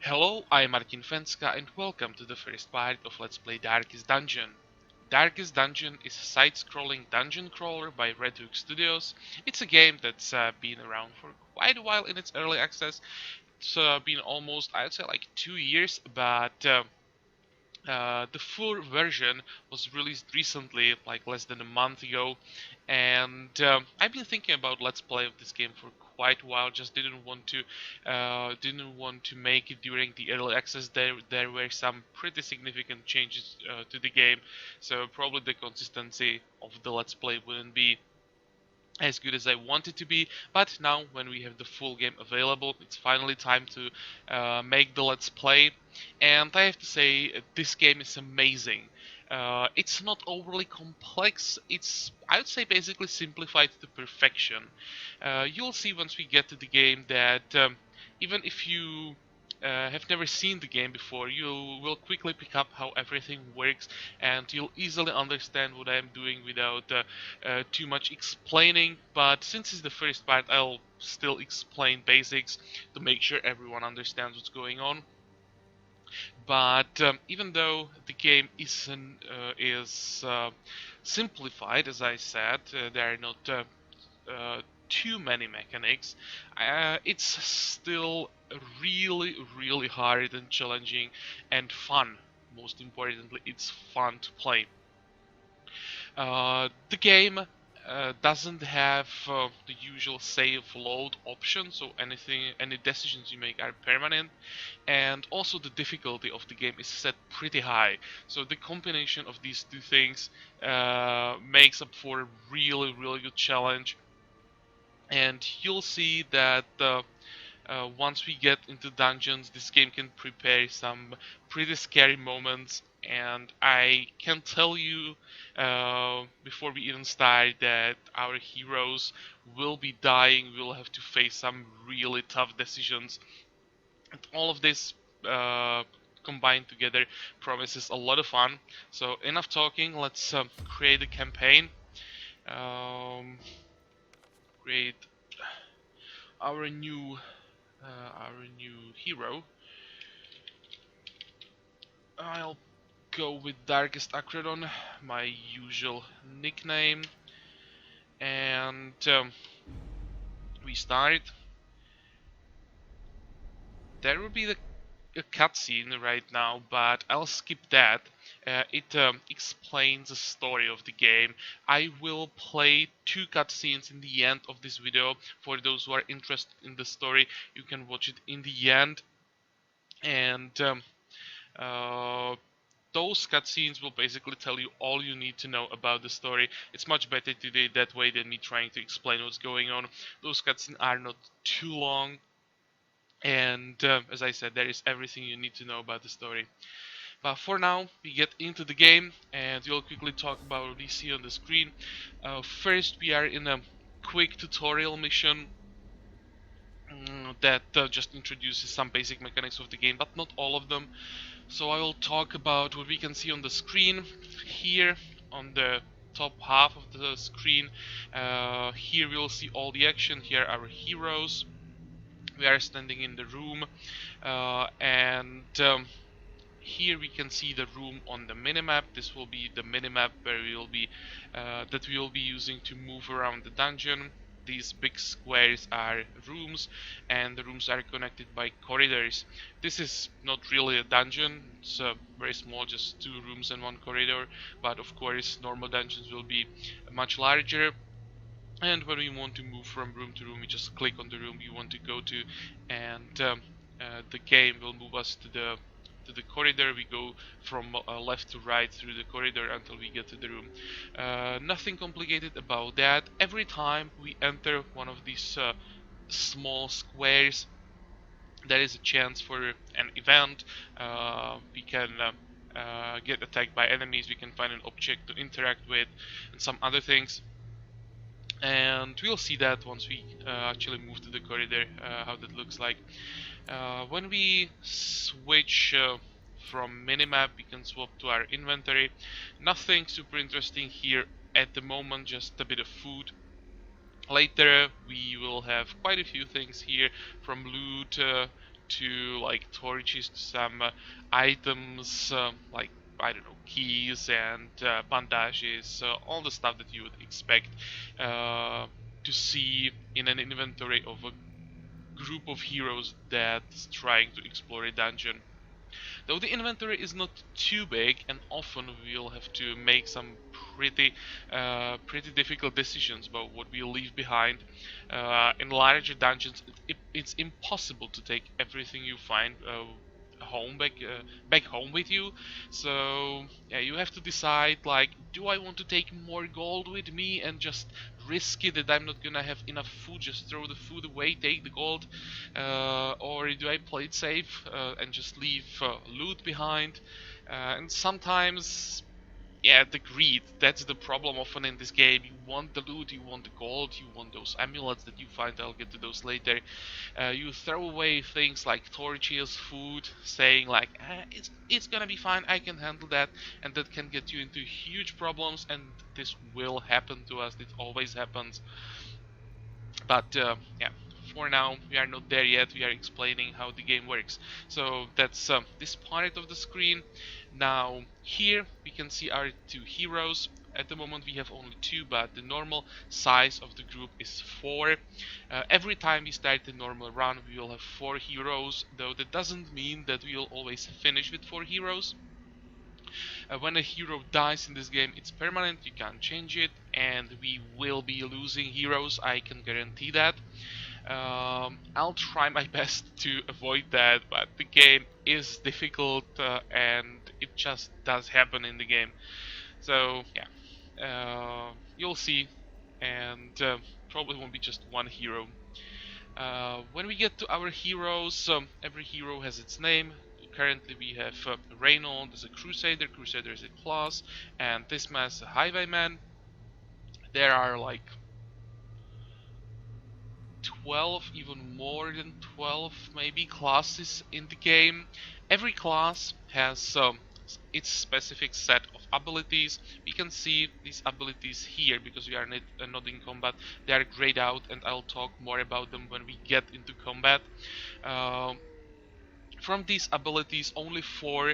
Hello, I'm Martin.Fencka and welcome to the first part of Let's Play Darkest Dungeon. Darkest Dungeon is a side-scrolling dungeon crawler by Red Hook Studios. It's a game that's been around for quite a while in its early access. It's been almost, I'd say, like 2 years, but the full version was released recently, like less than a month ago, and I've been thinking about Let's Play of this game for quite a while. Just didn't want to make it during the early access. There were some pretty significant changes to the game, so probably the consistency of the Let's Play wouldn't be as good as I want it to be, but now when we have the full game available, it's finally time to make the Let's Play, and I have to say, this game is amazing. It's not overly complex, it's, I would say, basically simplified to perfection. You'll see once we get to the game that even if you have never seen the game before, you will quickly pick up how everything works, and you'll easily understand what I'm doing without too much explaining. But since it's the first part, I'll still explain basics to make sure everyone understands what's going on. But even though the game is simplified, as I said, there are not too many mechanics, it's still really hard and challenging and fun. Most importantly, it's fun to play. The game doesn't have the usual save load option, so any decisions you make are permanent, and also the difficulty of the game is set pretty high. So the combination of these two things makes up for a really good challenge, and you'll see that once we get into dungeons, this game can prepare some pretty scary moments, and I can tell you before we even start that our heroes will be dying, will have to face some really tough decisions, and all of this combined together promises a lot of fun. So enough talking, let's create a campaign. Um, create our new hero. I'll go with Darkest Acrodon, my usual nickname, and we start. There will be a cutscene right now, but I'll skip that. It explains the story of the game. I will play two cutscenes in the end of this video. For those who are interested in the story, you can watch it in the end, and uh, those cutscenes will basically tell you all you need to know about the story. It's much better to do it that way than me trying to explain what's going on. Those cutscenes are not too long, and as I said, there is everything you need to know about the story. But for now, we get into the game, and we'll quickly talk about what we see on the screen. First, we are in a quick tutorial mission that just introduces some basic mechanics of the game, but not all of them. So I will talk about what we can see on the screen here on the top half of the screen. Here we will see all the action. Here are our heroes. We are standing in the room, and here we can see the room on the minimap. This will be the minimap where we will be that we will be using to move around the dungeon. These big squares are rooms, and the rooms are connected by corridors. This is not really a dungeon, it's very small, just two rooms and one corridor, but of course normal dungeons will be much larger. And when we want to move from room to room, we just click on the room we want to go to, and the game will move us to the corridor. We go from left to right through the corridor until we get to the room. Nothing complicated about that. Every time we enter one of these small squares, there is a chance for an event. We can get attacked by enemies, we can find an object to interact with, and some other things. And we'll see that once we actually move to the corridor, how that looks like. When we switch from minimap, we can swap to our inventory. Nothing super interesting here at the moment, just a bit of food. Later we will have quite a few things here, from loot to like torches, to some items, like I don't know, keys and bandages, all the stuff that you would expect to see in an inventory of a group of heroes that's trying to explore a dungeon. Though the inventory is not too big, and often we'll have to make some pretty difficult decisions about what we leave behind. In larger dungeons, it's impossible to take everything you find home back home with you. So yeah, you have to decide like, do I want to take more gold with me and just risk it that I'm not gonna have enough food, just throw the food away, take the gold, or do I play it safe and just leave loot behind? And sometimes, yeah, the greed, that's the problem often in this game. You want the loot, you want the gold, you want those amulets that you find, I'll get to those later. You throw away things like torches, food, saying like, it's gonna be fine, I can handle that, and that can get you into huge problems, and this will happen to us, it always happens. But yeah, for now we are not there yet, we are explaining how the game works. So that's this part of the screen. Now here we can see our two heroes. At the moment we have only two, but the normal size of the group is 4. Every time we start the normal run we will have 4 heroes, though that doesn't mean that we will always finish with 4 heroes. When a hero dies in this game, it's permanent, you can't change it, and we will be losing heroes, I can guarantee that. I'll try my best to avoid that, but the game is difficult and it just does happen in the game. So yeah, you'll see, and probably won't be just one hero. When we get to our heroes, every hero has its name. Currently we have Reynold as a Crusader, Crusader is a class, and this man is a Highwayman. There are like 12, even more than 12 maybe, classes in the game. Every class has its specific set of abilities. We can see these abilities here because we are not in combat. They are grayed out, and I'll talk more about them when we get into combat. From these abilities, only 4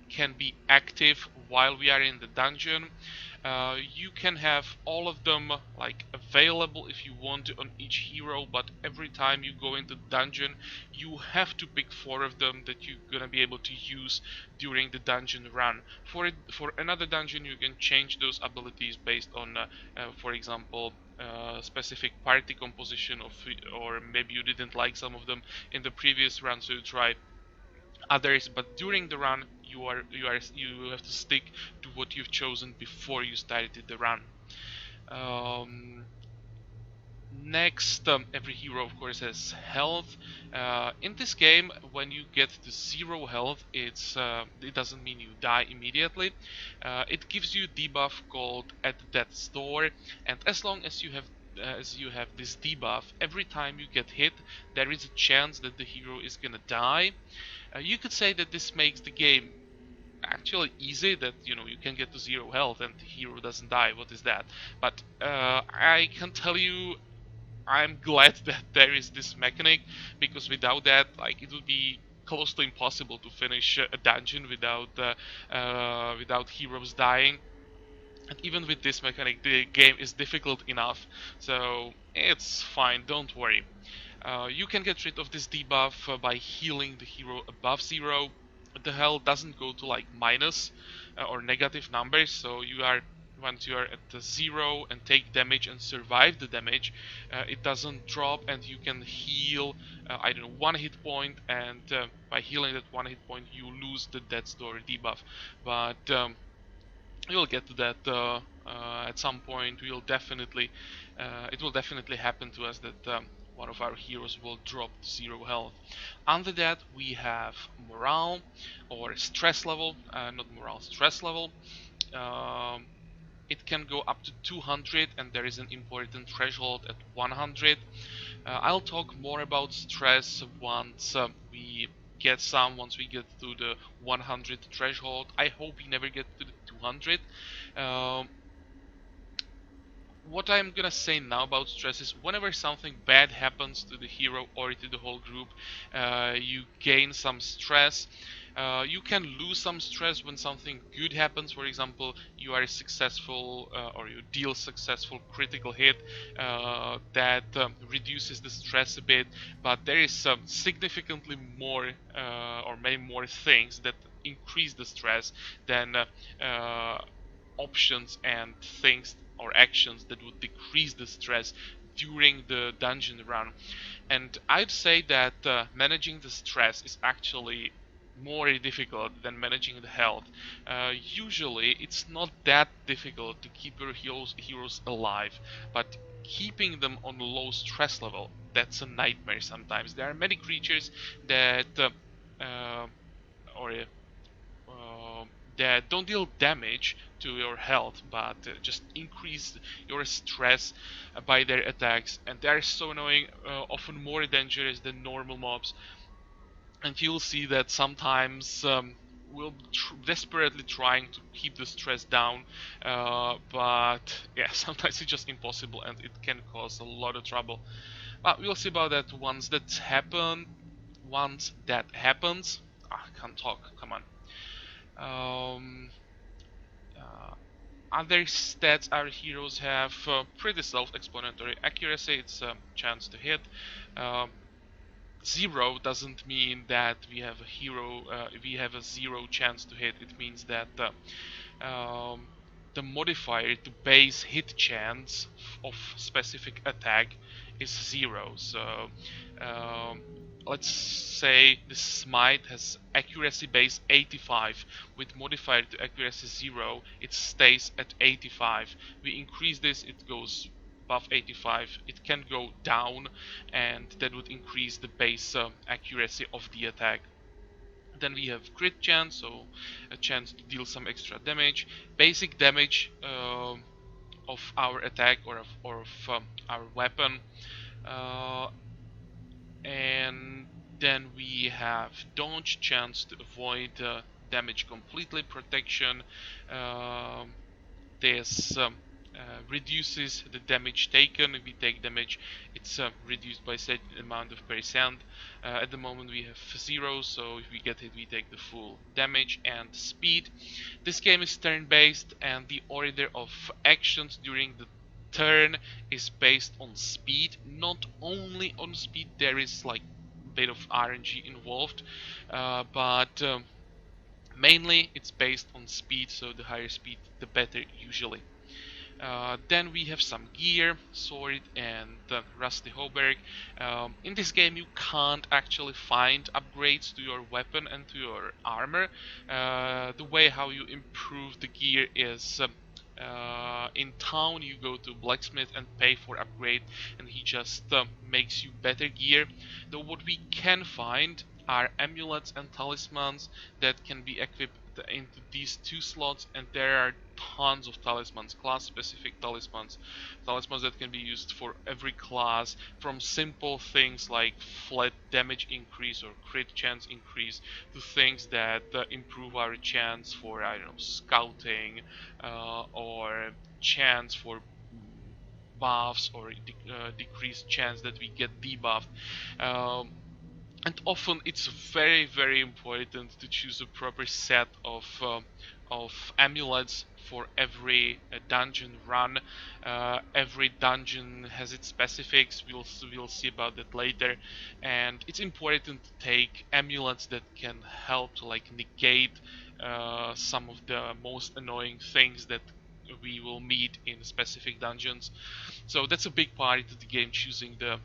can be active while we are in the dungeon. You can have all of them like available if you want to on each hero, but every time you go into the dungeon you have to pick 4 of them that you're gonna be able to use during the dungeon run. For another dungeon you can change those abilities based on for example specific party composition of, or maybe you didn't like some of them in the previous run, so you try others. But during the run, you have to stick to what you've chosen before you started the run. Next, every hero of course has health. In this game, when you get to 0 health, it doesn't mean you die immediately. It gives you a debuff called At Death's Door, and as long as you have this debuff, every time you get hit, there is a chance that the hero is gonna die. You could say that this makes the game actually easy, that you can get to 0 health and the hero doesn't die. What is that? But I can tell you, I'm glad that there is this mechanic, because without that, like, it would be close to impossible to finish a dungeon without heroes dying. And even with this mechanic, the game is difficult enough, so it's fine, don't worry. You can get rid of this debuff by healing the hero above 0. The health doesn't go to like minus or negative numbers, so once you are at the 0 and take damage and survive the damage, it doesn't drop, and you can heal I don't know, 1 hit point, and by healing that 1 hit point you lose the Death's Door debuff. But we'll get to that at some point. It will definitely happen to us that one of our heroes will drop 0 health. Under that we have morale or stress level, not morale, stress level. It can go up to 200, and there is an important threshold at 100. I'll talk more about stress once we get to the 100 threshold. I hope we never get to the 200. what I'm gonna say now about stress is whenever something bad happens to the hero or to the whole group, you gain some stress. You can lose some stress when something good happens. For example, you are successful or you deal successful critical hit. That reduces the stress a bit. But there is significantly more or many more things that increase the stress than options and things or actions that would decrease the stress during the dungeon run. And I'd say that managing the stress is actually more difficult than managing the health. Usually, it's not that difficult to keep your heroes alive, but keeping them on a low stress level, that's a nightmare sometimes. There are many creatures that or uh, that don't deal damage to your health, but just increase your stress by their attacks, and they are so annoying, often more dangerous than normal mobs. And you'll see that sometimes we'll desperately trying to keep the stress down, but yeah, sometimes it's just impossible, and it can cause a lot of trouble. But we'll see about that once that happen. Once that happens, I can't talk. Come on. Um, uh, Other stats our heroes have pretty self-explanatory. Accuracy, it's a chance to hit. Um, Zero doesn't mean that we have a hero, we have a zero chance to hit. It means that the modifier to base hit chance of specific attack is zero. So um, let's say the smite has accuracy base 85 with modifier to accuracy 0, it stays at 85. We increase this, it goes above 85. It can go down, and that would increase the base accuracy of the attack. Then we have crit chance, so a chance to deal some extra damage. Basic damage of our attack or of our weapon. Uh, and then we have dodge, chance to avoid damage completely, protection. Um, this reduces the damage taken. If we take damage, it's reduced by set amount of percent. At the moment we have 0, so if we get hit we take the full damage. And speed. This game is turn-based, and the order of actions during the turn is based on speed. Not only on speed, there is like a bit of RNG involved, but mainly it's based on speed, so the higher speed the better usually. Then we have some gear, sword and rusty hauberk. In this game you can't actually find upgrades to your weapon and to your armor. The way how you improve the gear is in town you go to blacksmith and pay for upgrade, and he just makes you better gear. Though what we can find are amulets and talismans that can be equipped into these two slots, and there are tons of talismans, class specific talismans that can be used for every class, from simple things like flat damage increase or crit chance increase to things that improve our chance for, I don't know, scouting, or chance for buffs, or decreased chance that we get debuffed. And often it's very important to choose a proper set of amulets for every dungeon run. Every dungeon has its specifics. We'll see about that later, and it's important to take amulets that can help to like negate some of the most annoying things that we will meet in specific dungeons. So that's a big part of the game, choosing the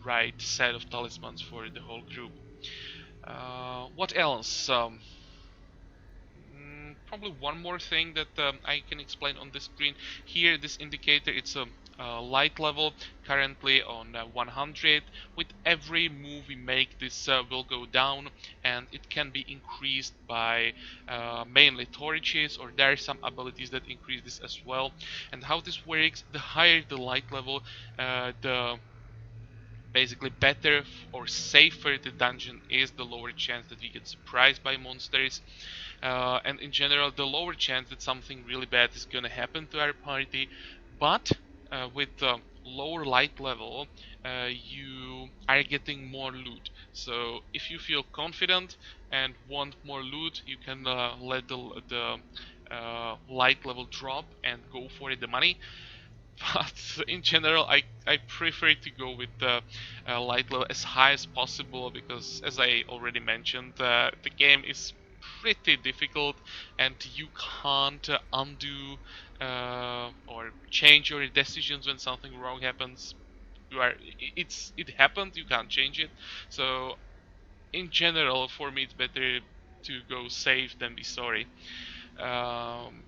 right set of talismans for the whole group. What else? Probably one more thing that I can explain on the screen. Here, this indicator, it's a light level, currently on 100. With every move we make, this will go down, and it can be increased by mainly torches, or there are some abilities that increase this as well. And how this works: the higher the light level, the basically better or safer the dungeon is, the lower chance that we get surprised by monsters, and in general the lower chance that something really bad is gonna happen to our party. But with lower light level, you are getting more loot. So if you feel confident and want more loot, you can let the light level drop and go for the money. But in general, I prefer to go with the light level as high as possible, because as I already mentioned, the game is pretty difficult and you can't undo or change your decisions when something wrong happens. It happened, you can't change it. So in general, for me, it's better to go safe than be sorry. Um,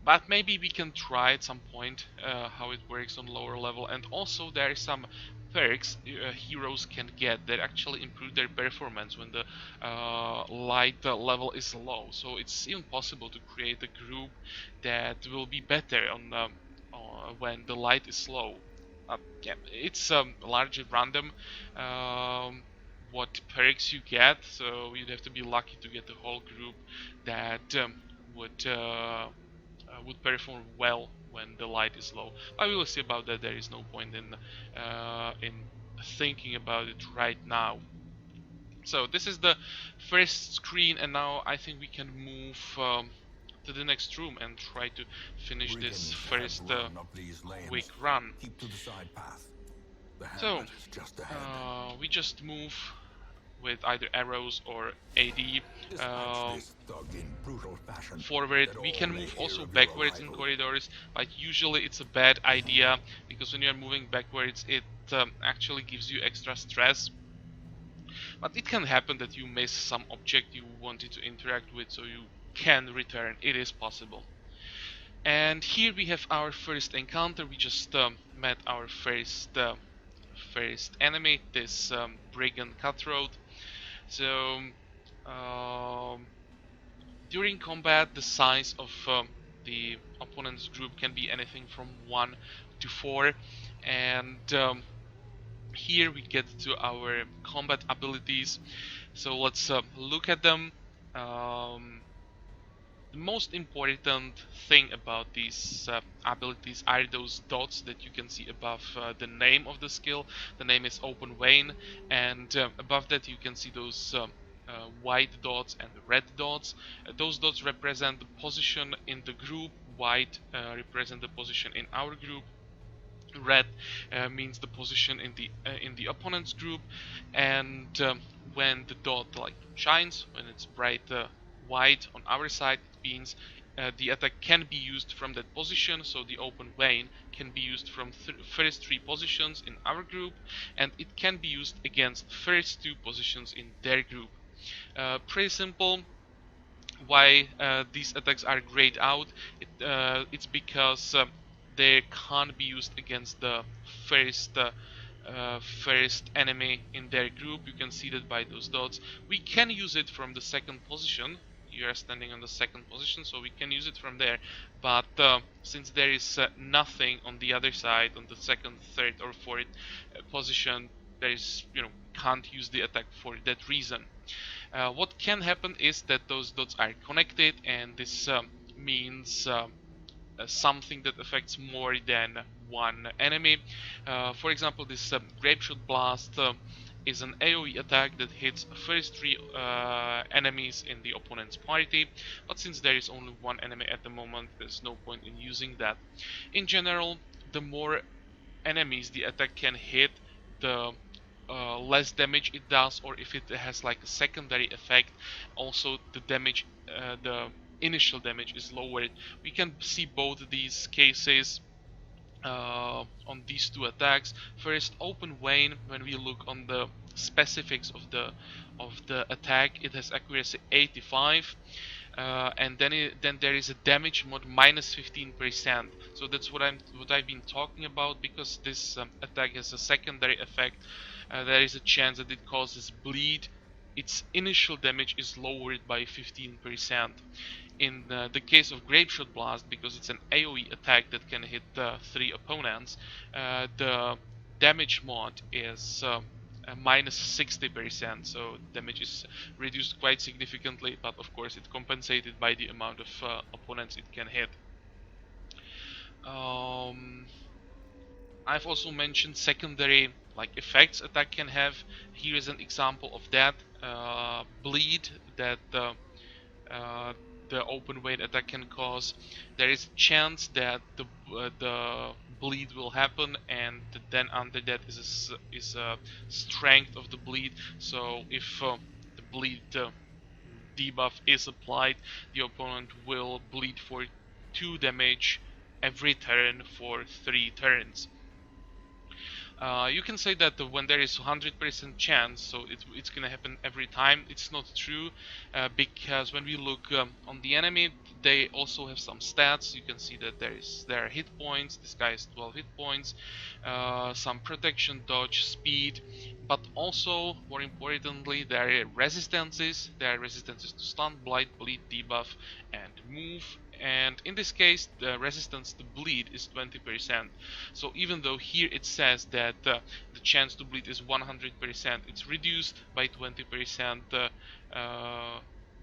but maybe we can try at some point how it works on lower level. And also there are some perks heroes can get that actually improve their performance when the light level is low. So it's even possible to create a group that will be better on when the light is low. Yeah, it's largely random what perks you get, so you'd have to be lucky to get the whole group that would perform well when the light is low. I will see about that. There is no point in thinking about it right now. So this is the first screen, and now I think we can move to the next room and try to finish this first quick run. Keep to the side path. The So hamlet is just ahead. we just move with either arrows or AD Dispatch this thug in brutal fashion, forward. that We all can may move hear also of your backwards in arrival. corridors, but usually it's a bad idea, because when you're moving backwards it actually gives you extra stress. But it can happen that you miss some object you wanted to interact with, so you can return. It is possible. And here we have our first encounter. We just met our first enemy, this brigand cutthroat. So during combat, the size of the opponent's group can be anything from 1 to 4, and here we get to our combat abilities. So let's look at them. Um, the most important thing about these abilities are those dots that you can see above the name of the skill. The name is Open Vein, and above that you can see those white dots and red dots. Those dots represent the position in the group, white represent the position in our group, red means the position in the opponent's group. And when the dot like shines, when it's bright white on our side, it means the attack can be used from that position. So the open vein can be used from first 3 positions in our group, and it can be used against first 2 positions in their group. Pretty simple. Why these attacks are grayed out? It's because they can't be used against the first first enemy in their group. You can see that by those dots. We can use it from the second position. You are standing on the second position, so we can use it from there. But since there is nothing on the other side, on the second, third, or fourth position, there is, can't use the attack for that reason. What can happen is that those dots are connected, and this means something that affects more than one enemy. For example, this Grapeshot Blast is an AoE attack that hits first 3 enemies in the opponent's party, but since there is only one enemy at the moment, there's no point in using that. In general, the more enemies the attack can hit, the less damage it does, or if it has like a secondary effect, also the damage, the initial damage is lowered. We can see both these cases on these 2 attacks. First, Open Vein. When we look on the specifics of the attack, it has accuracy 85. And then there is a damage mod minus 15%. So that's what I've been talking about, because this attack has a secondary effect. There is a chance that it causes bleed. Its initial damage is lowered by 15%. In the case of Grapeshot Blast, because it's an AoE attack that can hit 3 opponents, the damage mod is minus 60%, so damage is reduced quite significantly, but of course it's compensated by the amount of opponents it can hit. I've also mentioned secondary like effects attack can have. Here is an example of that. Bleed that uh, the open weight attack can cause. There is a chance that the bleed will happen, and then under that is a strength of the bleed. So if the bleed debuff is applied, the opponent will bleed for 2 damage every turn for 3 turns. You can say that when there is 100% chance, so it's gonna happen every time. It's not true, because when we look on the enemy, they also have some stats. You can see that there are hit points. This guy has 12 hit points, some protection, dodge, speed, but also more importantly, there are resistances. There are resistances to stun, blight, bleed, debuff, and move. And in this case, the resistance to bleed is 20%. So even though here it says that the chance to bleed is 100%, it's reduced by 20%.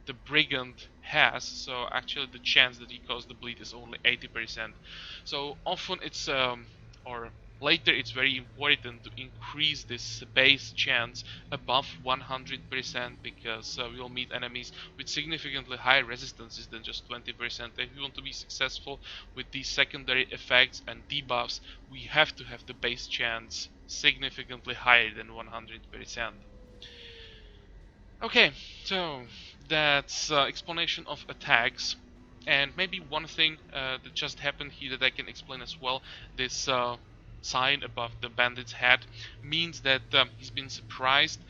The brigand has, so actually the chance that he caused the bleed is only 80%. So often it's or later it's very important to increase this base chance above 100%, because we'll meet enemies with significantly higher resistances than just 20%. If we want to be successful with these secondary effects and debuffs, we have to have the base chance significantly higher than 100%. Okay, so that's explanation of attacks. And maybe one thing that just happened here that I can explain as well. This sign above the bandit's head means that he's been surprised.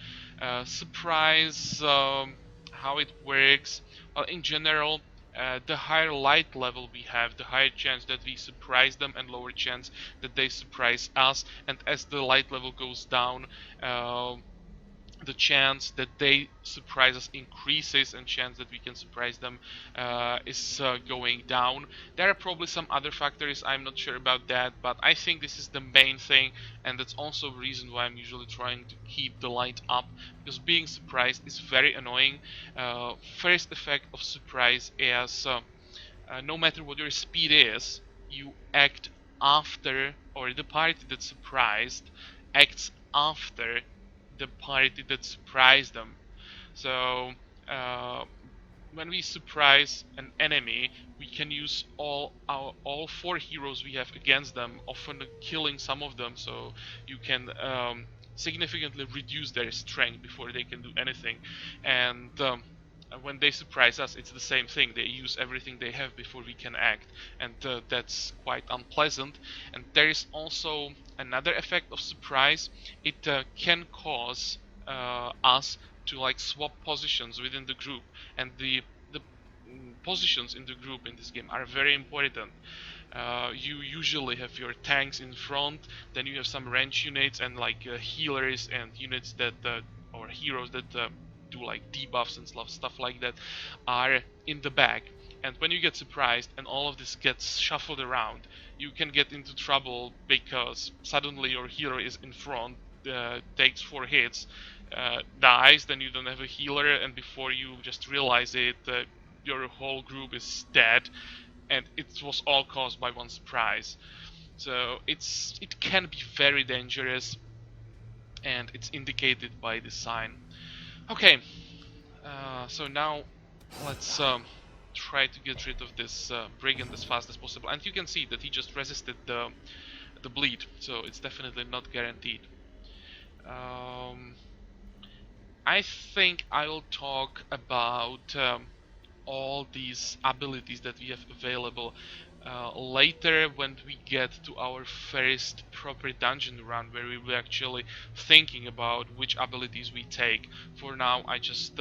Surprise, how it works. Well, in general, the higher light level we have, the higher chance that we surprise them, and lower chance that they surprise us. And as the light level goes down, the chance that they surprise us increases, and chance that we can surprise them is going down. There are probably some other factors, I'm not sure about that, but I think this is the main thing, and that's also the reason why I'm usually trying to keep the light up, because being surprised is very annoying. First effect of surprise is no matter what your speed is, you act after, or the party that's surprised acts after the party that surprised them. So uh, when we surprise an enemy, we can use all 4 heroes we have against them, often killing some of them. So you can significantly reduce their strength before they can do anything. And when they surprise us, it's the same thing. They use everything they have before we can act, and that's quite unpleasant. And there is also another effect of surprise. It can cause us to like swap positions within the group, and the positions in the group in this game are very important. You usually have your tanks in front, then you have some range units and like healers and units that or heroes that do like debuffs and stuff like that are in the back. And when you get surprised and all of this gets shuffled around, you can get into trouble because suddenly your hero is in front, takes 4 hits, dies, then you don't have a healer, and before you just realize it, your whole group is dead, and it was all caused by one surprise. So it can be very dangerous, and it's indicated by the sign. Okay, so now let's try to get rid of this brigand as fast as possible. And you can see that he just resisted the bleed, so it's definitely not guaranteed. I think I'll talk about all these abilities that we have available later, when we get to our first proper dungeon run, where we were actually thinking about which abilities we take. For now, I just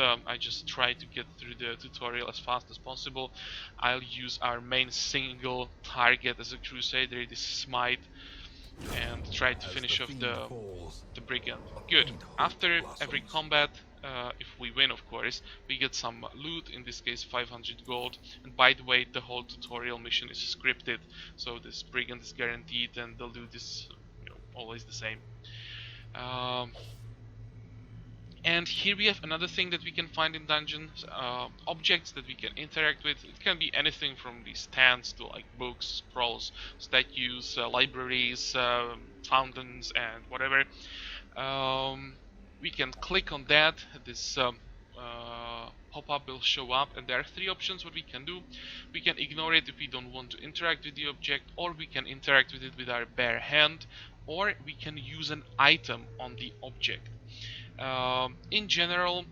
try to get through the tutorial as fast as possible. I'll use our main single target as a crusader, this smite, and try to finish off the brigand. Good. After every combat, if we win, of course, we get some loot, in this case 500 gold. And by the way, the whole tutorial mission is scripted, so this brigand is guaranteed, and they'll do this, always the same. And here we have another thing that we can find in dungeons, objects that we can interact with. It can be anything from these stands to like books, scrolls, statues, libraries, fountains and whatever. We can click on that. This pop-up will show up, and there are three options what we can do. We can ignore it if we don't want to interact with the object, or we can interact with it with our bare hand, or we can use an item on the object. In general,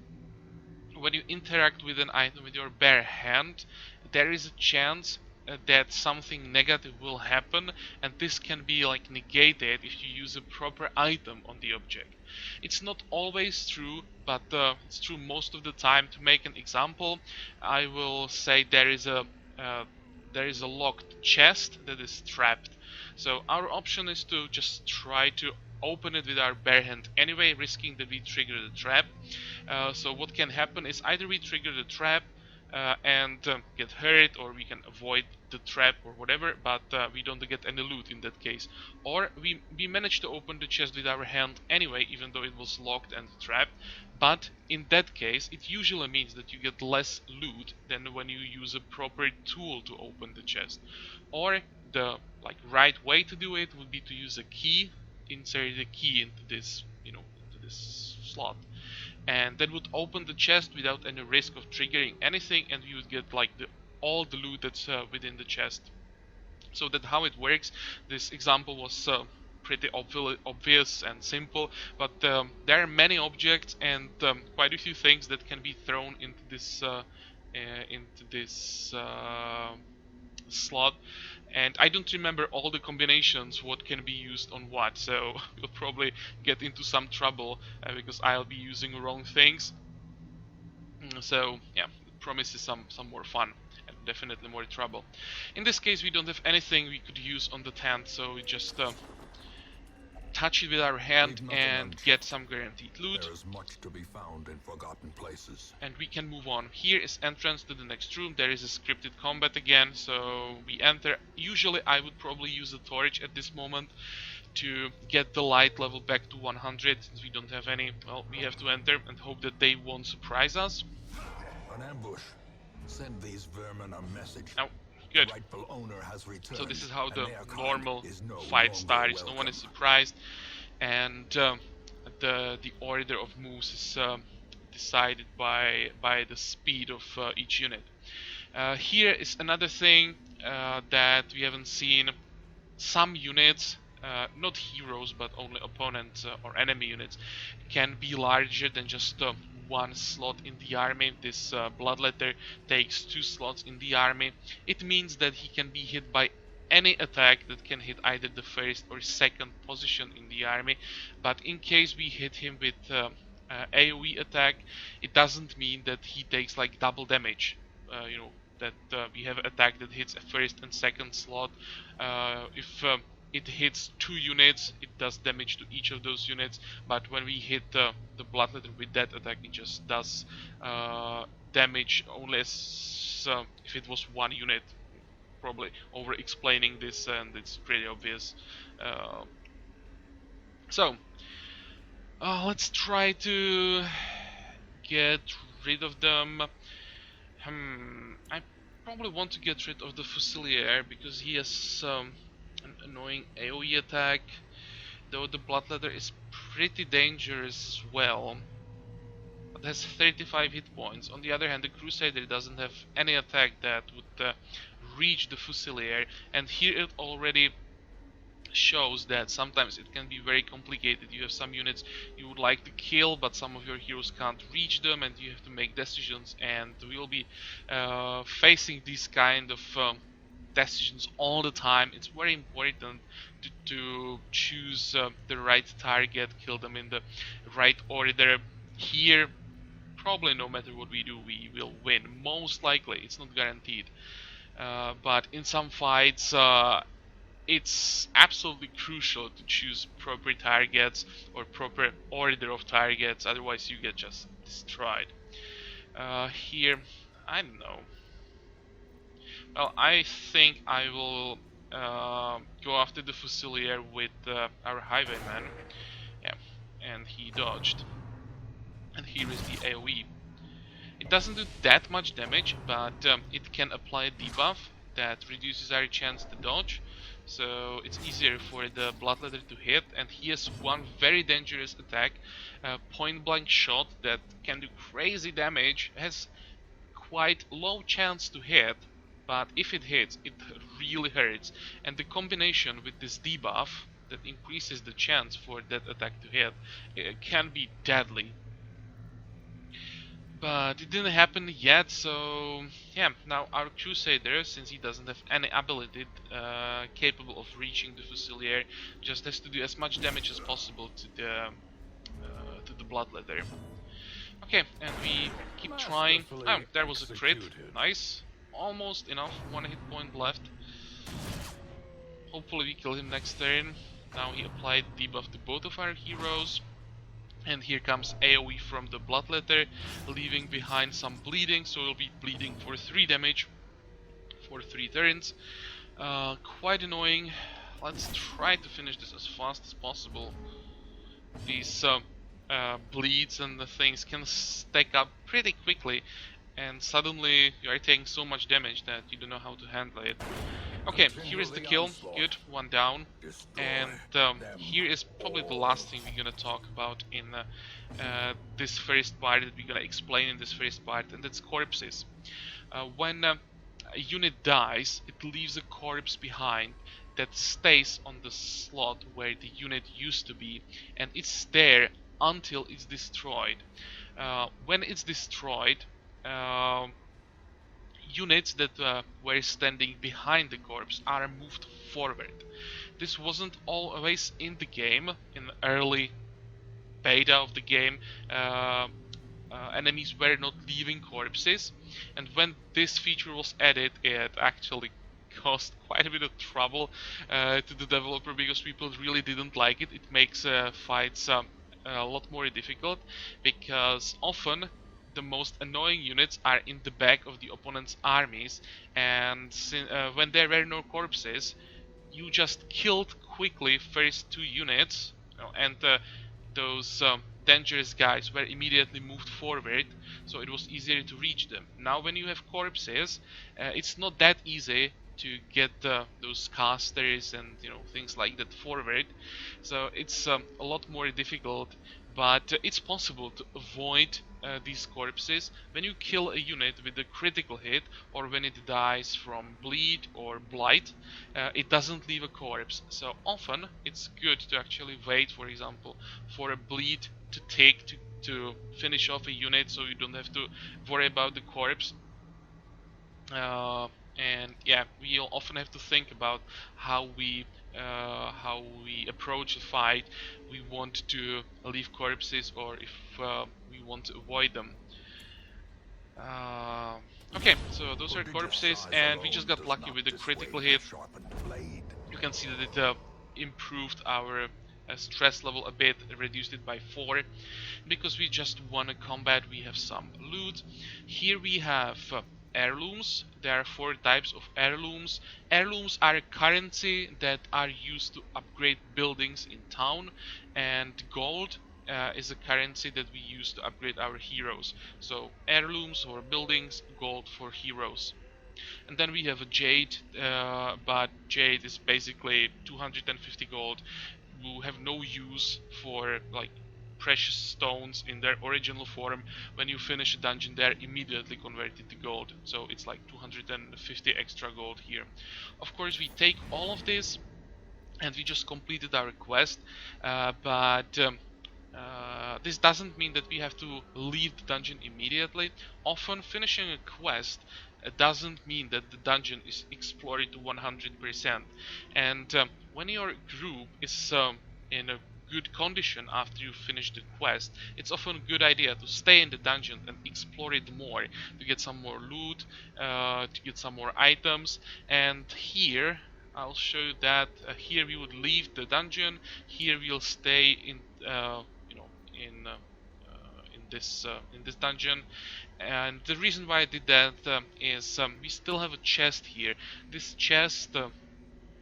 when you interact with an item with your bare hand, there is a chance that something negative will happen, and this can be like negated if you use a proper item on the object. It's not always true, but it's true most of the time. To make an example, I will say uh, there is a locked chest that is trapped. So our option is to just try to open it with our bare hand anyway, risking that we trigger the trap. So what can happen is either we trigger the trap and get hurt, or we can avoid the trap or whatever, but we don't get any loot in that case. Or we manage to open the chest with our hand anyway, even though it was locked and trapped. But in that case, it usually means that you get less loot than when you use a proper tool to open the chest. Or the right way to do it would be to use a key, insert the key into this, into this slot, and that would open the chest without any risk of triggering anything, and you would get like all the loot that's within the chest. So that's how it works. This example was pretty obvious and simple, but there are many objects and quite a few things that can be thrown into this slot, and I don't remember all the combinations what can be used on what, so we'll probably get into some trouble because I'll be using wrong things. So yeah, it promises some more fun and definitely more trouble. In this case, we don't have anything we could use on the tent, so we just touch it with our hand and get some guaranteed loot. There is much to be found in forgotten places. And we can move on. Here is entrance to the next room. There is a scripted combat again, so we enter. Usually I would probably use a torch at this moment to get the light level back to 100. Since we don't have any, well, we have to enter and hope that they won't surprise us. An ambush. Send these vermin a message. Oh, good. The rightful owner has returned, So this is how the and their normal kind is no fight longer starts. No one is welcome. surprised, and the order of moves is decided by the speed of each unit. Here is another thing that we haven't seen. Some units, not heroes but only opponents or enemy units, can be larger than just one slot in the army. This Bloodletter takes 2 slots in the army. It means that he can be hit by any attack that can hit either the first or second position in the army, but in case we hit him with AoE attack, it doesn't mean that he takes like double damage. That we have attack that hits a first and second slot. If it hits 2 units, it does damage to each of those units, but when we hit the Bloodletter with that attack, it just does damage only as if it was 1 unit. Probably over explaining this, and it's pretty obvious. So let's try to get rid of them. I probably want to get rid of the Fusilier because he has an annoying AoE attack, though the Bloodletter is pretty dangerous as well. It has 35 hit points. On the other hand, the Crusader doesn't have any attack that would reach the Fusilier, and here it already shows that sometimes it can be very complicated. You have some units you would like to kill, but some of your heroes can't reach them, and you have to make decisions, and we'll be facing these kind of decisions all the time. It's very important to choose the right target, kill them in the right order. Here, probably no matter what we do, we will win. Most likely, it's not guaranteed. But in some fights, it's absolutely crucial to choose proper targets or proper order of targets, otherwise you get just destroyed. Here, I don't know. Well, I think I will go after the Fusilier with our Highwayman. Yeah, and he dodged. And here is the AoE. It doesn't do that much damage, but it can apply a debuff that reduces our chance to dodge. so it's easier for the Bloodletter to hit, and he has one very dangerous attack, point blank shot that can do crazy damage, has quite low chance to hit, but if it hits, it really hurts, and the combination with this debuff that increases the chance for that attack to hit, it can be deadly. But it didn't happen yet, so yeah, now our Crusader, since he doesn't have any ability capable of reaching the Fusilier, just has to do as much damage as possible to the Bloodletter. Okay, and we keep trying. Oh, there was a crit. Nice. Almost enough. 1 hit point left. Hopefully we kill him next turn. Now he applied debuff to both of our heroes. And here comes AoE from the Bloodletter, leaving behind some bleeding, so he'll be bleeding for 3 damage for 3 turns. Quite annoying. Let's try to finish this as fast as possible. These bleeds and the things can stack up pretty quickly, and suddenly you are taking so much damage that you don't know how to handle it. Okay, here is the kill. Good, 1 down. And here is probably the last thing we're gonna talk about in this first part, that we're gonna explain in this first part, and that's corpses. When a unit dies, it leaves a corpse behind that stays on the slot where the unit used to be, and it's there until it's destroyed. When it's destroyed, units that were standing behind the corpse are moved forward. This wasn't always in the game. In the early beta of the game, enemies were not leaving corpses, and when this feature was added, it actually caused quite a bit of trouble to the developer, because people really didn't like it. It makes fights a lot more difficult, because often the most annoying units are in the back of the opponent's armies, and when there were no corpses, you just killed quickly first 2 units, and those dangerous guys were immediately moved forward, so it was easier to reach them. Now when you have corpses, it's not that easy to get those casters and things like that forward, so it's a lot more difficult, but it's possible to avoid these corpses when you kill a unit with a critical hit, or when it dies from bleed or blight. It doesn't leave a corpse, so often it's good to actually wait, for example, for a bleed to take to finish off a unit, so you don't have to worry about the corpse. And yeah, we'll often have to think about how we approach a fight. We want to leave corpses, or if we want to avoid them. Okay, so those are corpses, and we just got lucky with the critical hit. You can see that it improved our stress level a bit, reduced it by 4. Because we just won a combat, we have some loot. Here we have heirlooms. There are 4 types of heirlooms. Heirlooms are a currency that are used to upgrade buildings in town, and gold is a currency that we use to upgrade our heroes. So heirlooms for buildings, gold for heroes. And then we have a jade, but jade is basically 250 gold. You have no use for like precious stones in their original form. When you finish a dungeon, they're immediately converted to gold, so it's like 250 extra gold here. Of course, we take all of this, and we just completed our quest, but this doesn't mean that we have to leave the dungeon immediately. Often finishing a quest doesn't mean that the dungeon is explored to 100%, and when your group is in a good condition after you finish the quest, it's often a good idea to stay in the dungeon and explore it more, to get some more loot, to get some more items. And here I'll show you that here we would leave the dungeon. Here we'll stay in in this dungeon, and the reason why I did that is we still have a chest here. This chest,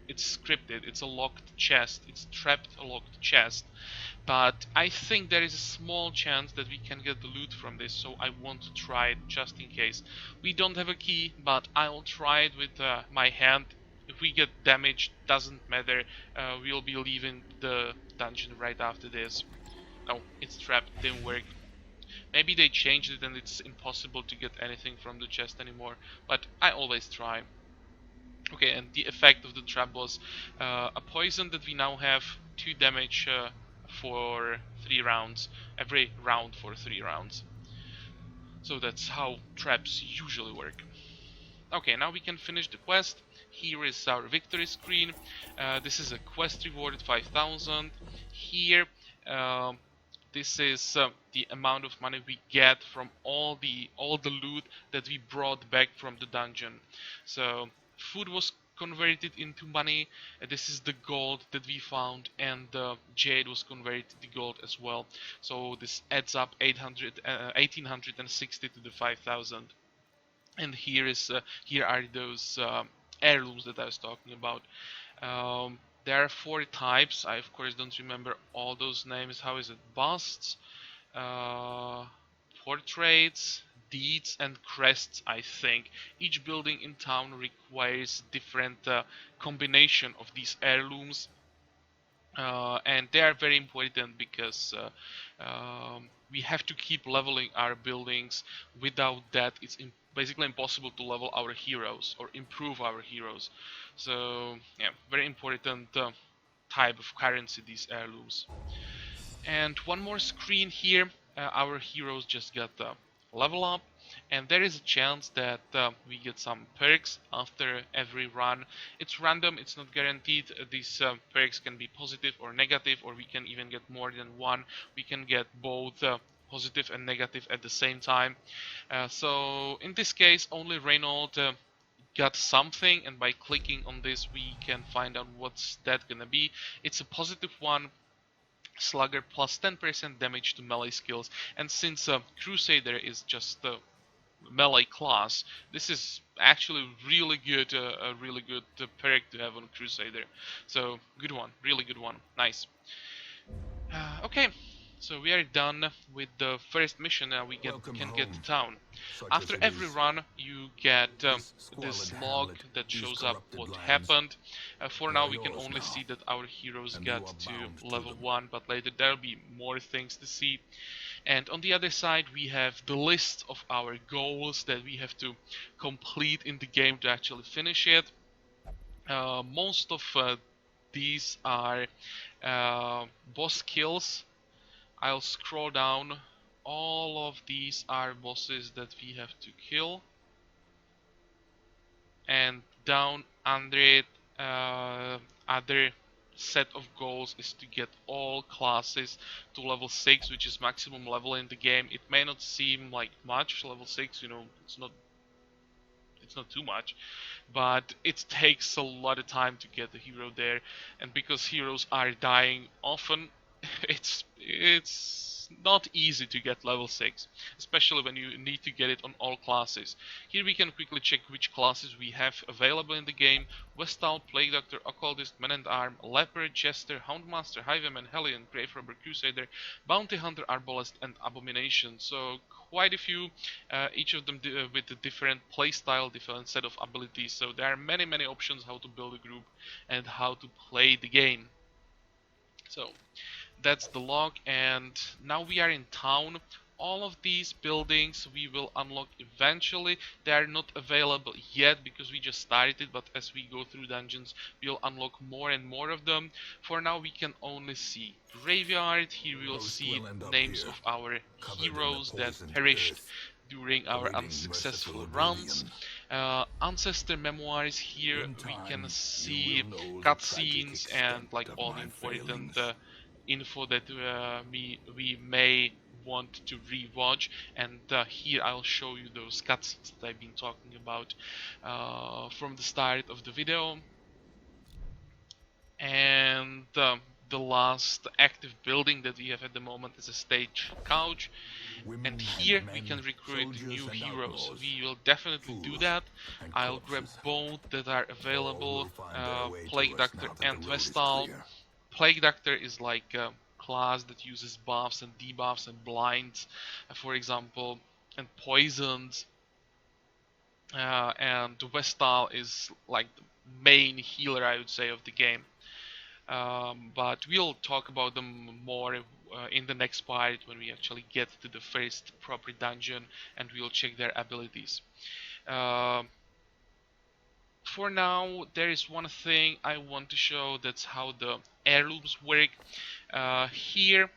it's scripted, it's a locked chest, it's trapped a locked chest, but I think there is a small chance that we can get the loot from this, so I want to try it just in case. We don't have a key, but I'll try it with my hand. if we get damaged, doesn't matter. We'll be leaving the dungeon right after this. Oh, it's trapped, didn't work. Maybe they changed it and it's impossible to get anything from the chest anymore, but I always try. Okay, and the effect of the trap was a poison that we now have 2 damage for 3 rounds, every round for 3 rounds. So that's how traps usually work. Okay, now we can finish the quest. Here is our victory screen. This is a quest reward 5000. Here, this is the amount of money we get from all the loot that we brought back from the dungeon. So food was converted into money. This is the gold that we found, and jade was converted to gold as well. So this adds up 1860 to the 5000. And here are those heirlooms that I was talking about. There are 4 types. I of course don't remember all those names. How is it? Busts, uh, portraits, deeds, and crests. I think each building in town requires different combination of these heirlooms. And they are very important because we have to keep leveling our buildings. Without that, it's basically impossible to level our heroes or improve our heroes. So yeah, very important type of currency, these heirlooms. And one more screen here. Our heroes just got level up, and there is a chance that we get some perks after every run. It's random, it's not guaranteed. These perks can be positive or negative, or we can even get more than one. We can get both positive and negative at the same time. So in this case, only Reynold got something, and by clicking on this we can find out what's that gonna be. It's a positive one. Slugger plus 10% damage to melee skills, and since Crusader is just a melee class, this is actually really good, a really good perk to have on Crusader. So good one, really good one, nice. Okay, so we are done with the first mission. Now we can get to town. After every run, you get this log that shows up what happened. For now, we can only see that our heroes got to level 1, but later there'll be more things to see. And on the other side, we have the list of our goals that we have to complete in the game to actually finish it. Most of these are boss kills. I'll scroll down. All of these are bosses that we have to kill. And down under it, other set of goals is to get all classes to level 6, which is maximum level in the game. It may not seem like much, level 6, you know, it's not too much, but it takes a lot of time to get the hero there, and because heroes are dying often, it's not easy to get level 6, especially when you need to get it on all classes. Here we can quickly check which classes we have available in the game. Vestal, Plague Doctor, Occultist, Man-at-Arm, Leper, Jester, Houndmaster, Highwayman, Hellion, Grave Robber, Crusader, Bounty Hunter, Arbalest, and Abomination. So quite a few, each of them with a different playstyle, different set of abilities. So there are many options how to build a group and how to play the game. So that's the log, and now we are in town. All of these buildings we will unlock eventually. They are not available yet because we just started it, but as we go through dungeons we'll unlock more and more of them. For now we can only see graveyard. Here we'll see names of our heroes that perished during our unsuccessful runs. Ancestor memoirs. Here we can see cutscenes and like all the important info that we may want to rewatch, and here I'll show you those cutscenes that I've been talking about from the start of the video. And the last active building that we have at the moment is a stage couch, and here we can recruit new heroes. We will definitely do that. I'll grab both that are available, Plague Doctor and Vestal. Plague Doctor is like a class that uses buffs and debuffs and blinds, for example, and poisons. And Vestal is like main healer, I would say, of the game. But we'll talk about them more in the next part when we actually get to the first proper dungeon and we'll check their abilities. Uh, for now, there is one thing I want to show. That's how the heirlooms work. Here,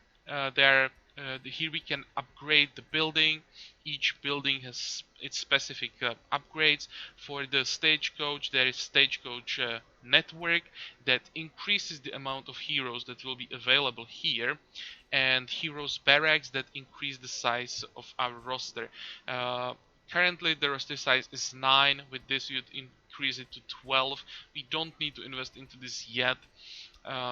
here we can upgrade the building. Each building has its specific upgrades. For the stagecoach, there is stagecoach network that increases the amount of heroes that will be available here, and heroes barracks that increase the size of our roster. Currently the roster size is 9. With this you'd increase it to 12. We don't need to invest into this yet,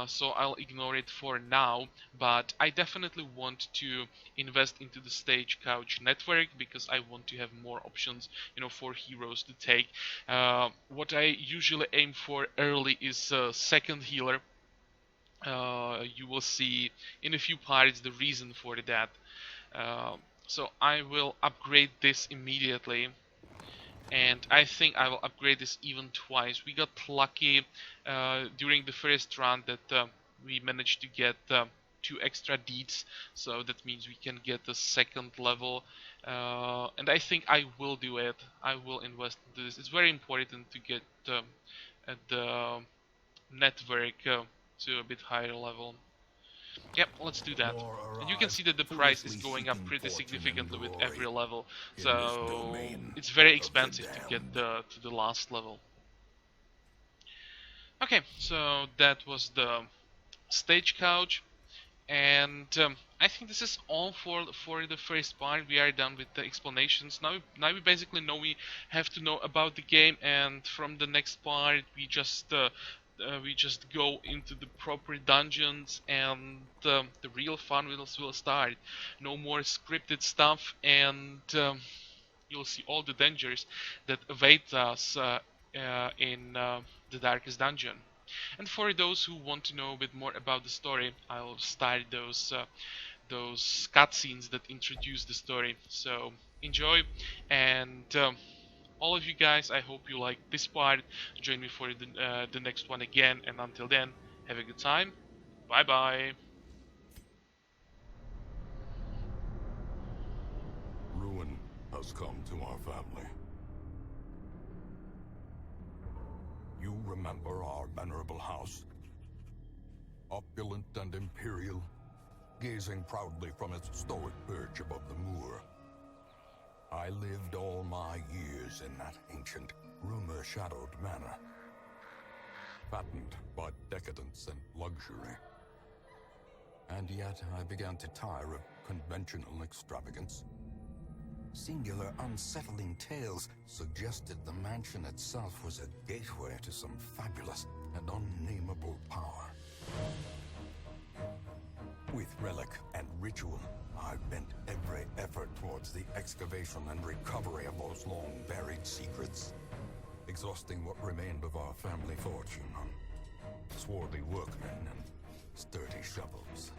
so I'll ignore it for now, but I definitely want to invest into the stagecoach network because I want to have more options, for heroes to take. What I usually aim for early is second healer. You will see in a few parts the reason for that. So I will upgrade this immediately, and I think I will upgrade this even twice. We got lucky during the first run that we managed to get 2 extra deeds, so that means we can get the second level, and I think I will do it. I will invest into this. It's very important to get the network to a bit higher level. Yep, let's do that. More And you can arrive, see that the price is foolishly going up seeking pretty fortune and significantly with every glory level, in this so domain it's very of the expensive to get damned. to the last level. Okay, so that was the stagecoach, and I think this is all for the first part. We are done with the explanations. Now we basically know we have to know about the game, and from the next part we just go into the proper dungeons, and the real fun will start. No more scripted stuff, and you'll see all the dangers that await us in the darkest dungeon. And for those who want to know a bit more about the story, I'll start those cutscenes that introduce the story. So enjoy, and all of you guys, I hope you like this part. Join me for the next one again, and until then, have a good time. Bye bye. Ruin has come to our family. You remember our venerable house? Opulent and imperial, gazing proudly from its stoic perch above the moor. I lived all my years in that ancient, rumor-shadowed manor, fattened by decadence and luxury. And yet I began to tire of conventional extravagance. Singular, unsettling tales suggested the mansion itself was a gateway to some fabulous and unnameable power. With relic and ritual, I bent every effort towards the excavation and recovery of those long-buried secrets, exhausting what remained of our family fortune on swarthy workmen and sturdy shovels.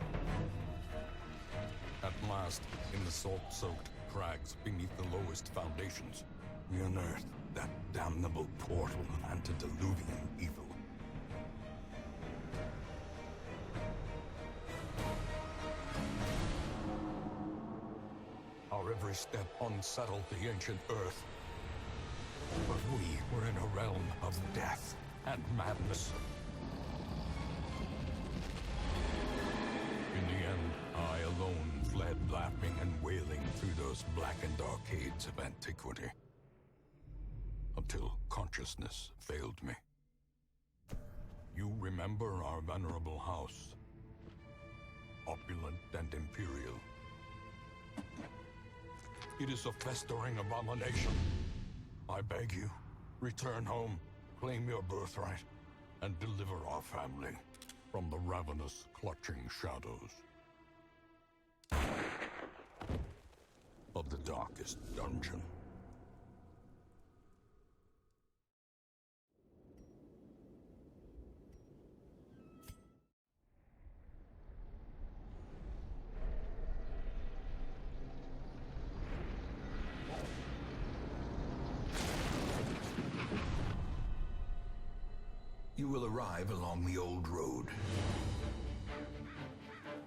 At last, in the salt-soaked crags beneath the lowest foundations, we unearthed that damnable portal antediluvian evil. Our every step unsettled the ancient earth. But we were in a realm of death and madness. In the end, I alone fled laughing and wailing through those blackened arcades of antiquity, until consciousness failed me. You remember our venerable house, opulent and imperial. It is a festering abomination. I beg you, return home, claim your birthright, and deliver our family from the ravenous, clutching shadows of the darkest dungeon. You will arrive along the old road.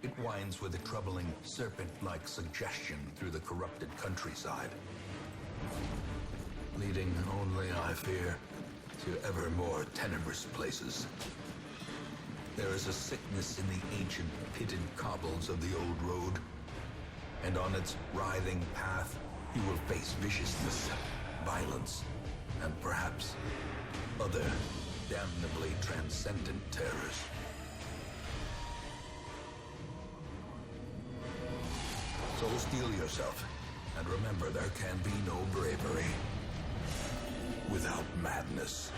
It winds with a troubling, serpent-like suggestion through the corrupted countryside, leading only, I fear, to ever more tenebrous places. There is a sickness in the ancient, pitted cobbles of the old road, and on its writhing path, you will face viciousness, violence, and perhaps other damnably transcendent terrors. So steel yourself, and remember there can be no bravery without madness.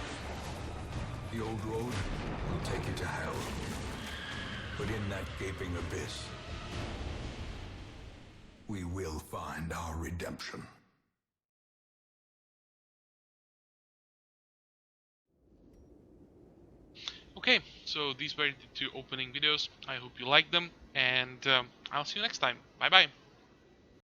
The old road will take you to hell, but in that gaping abyss, we will find our redemption. Okay, so these were the two opening videos. I hope you liked them, and I'll see you next time. Bye bye.